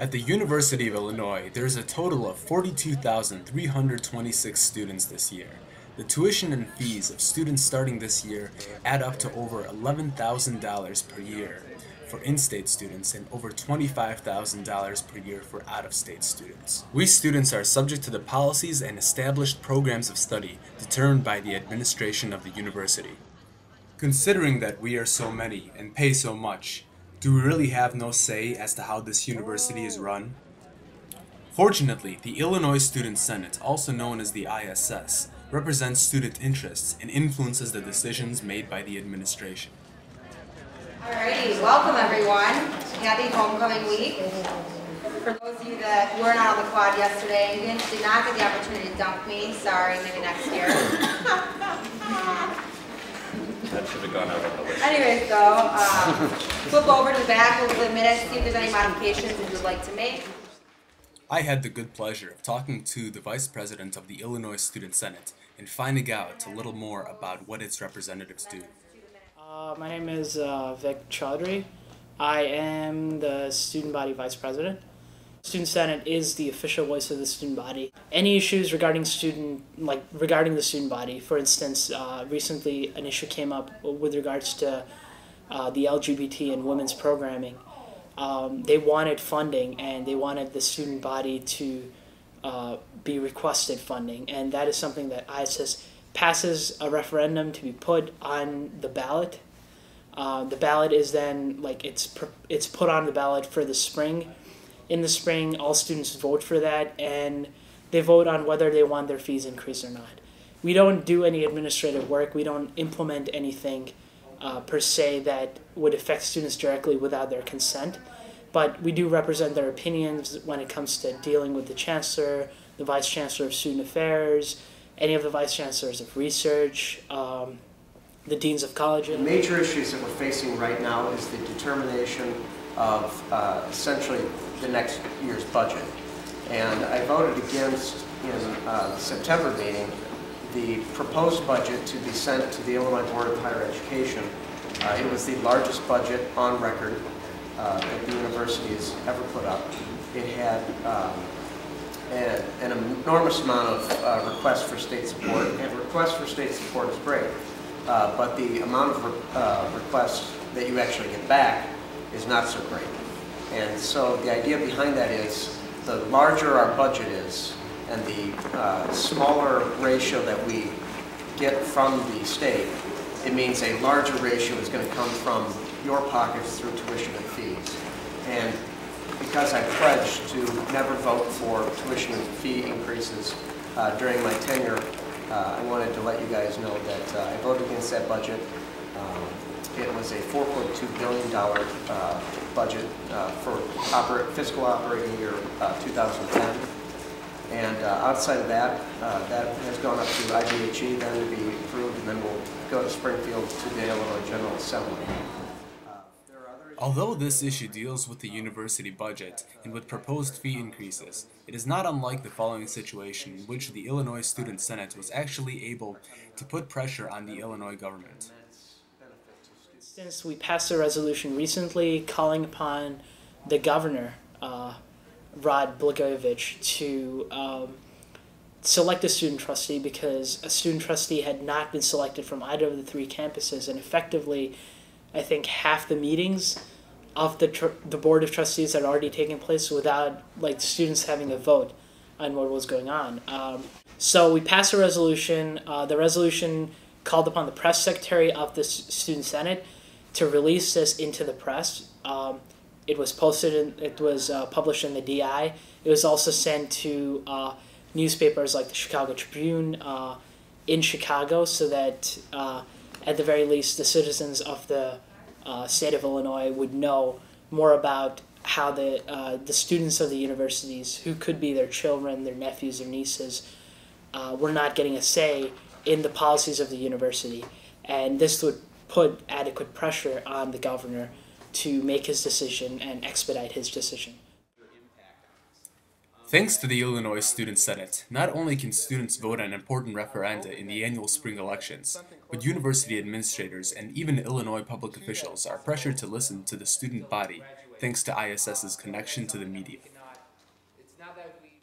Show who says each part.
Speaker 1: At the University of Illinois, there is a total of 42,326 students this year. The tuition and fees of students starting this year add up to over $11,000 per year for in-state students and over $25,000 per year for out-of-state students. We students are subject to the policies and established programs of study determined by the administration of the university. Considering that we are so many and pay so much, do we really have no say as to how this university is run? Fortunately, the Illinois Student Senate, also known as the ISS, represents student interests and influences the decisions made by the administration.
Speaker 2: Alrighty, welcome everyone. Happy homecoming week. For those of you that weren't out on the quad yesterday and did not get the opportunity to dunk me, sorry, maybe next year.
Speaker 3: That should have gone out on the list.
Speaker 2: Anyways, though, flip over to the back a little minute, see if there's any modifications that you'd like to make.
Speaker 1: I had the good pleasure of talking to the Vice President of the Illinois Student Senate and finding out a little more about what its representatives do.
Speaker 4: My name is Vic Chaudhry. I am the Student Body Vice President. Student Senate is the official voice of the student body. Any issues regarding the student body, for instance, recently an issue came up with regards to the LGBT and women's programming. They wanted funding and they wanted the student body to be requested funding, and that is something that ISS passes a referendum to be put on the ballot. The ballot is then it's put on the ballot for the spring. In the spring, all students vote for that, and they vote on whether they want their fees increased or not. We don't do any administrative work. We don't implement anything per se that would affect students directly without their consent. But we do represent their opinions when it comes to dealing with the chancellor, the vice chancellor of student affairs, any of the vice chancellors of research, the deans of colleges.
Speaker 5: The major issues that we're facing right now is the determination of essentially the next year's budget. And I voted against, in the September meeting, the proposed budget to be sent to the Illinois Board of Higher Education. It was the largest budget on record that the university has ever put up. It had an enormous amount of requests for state support, and requests for state support is great, but the amount of requests that you actually get back is not so great. And so the idea behind that is the larger our budget is and the smaller ratio that we get from the state, it means a larger ratio is going to come from your pockets through tuition and fees. And because I pledged to never vote for tuition and fee increases during my tenure, I wanted to let you guys know that I voted against that budget. It was a $4.2 billion budget for fiscal operating year 2010. And outside of that, that has gone up to IBHE, then to be approved, and then we'll go to Springfield to the Illinois General Assembly.
Speaker 1: Although this issue deals with the university budget and with proposed fee increases, it is not unlike the following situation in which the Illinois Student Senate was actually able to put pressure on the Illinois government.
Speaker 4: Since we passed a resolution recently calling upon the governor, Rod Blagojevich, to select a student trustee because a student trustee had not been selected from either of the three campuses, and effectively I think half the meetings of the board of trustees had already taken place without students having a vote on what was going on. So we passed a resolution. The resolution called upon the press secretary of the student senate to release this into the press. It was posted. It was published in the DI. It was also sent to newspapers like the Chicago Tribune in Chicago, so that at the very least the citizens of the state of Illinois would know more about how the students of the universities, who could be their children, their nephews, their nieces, were not getting a say in the policies of the university. And this would put adequate pressure on the governor to make his decision and expedite his decision.
Speaker 1: Thanks to the Illinois Student Senate, not only can students vote on important referenda in the annual spring elections, but university administrators and even Illinois public officials are pressured to listen to the student body thanks to ISS's connection to the media.
Speaker 6: It's not that we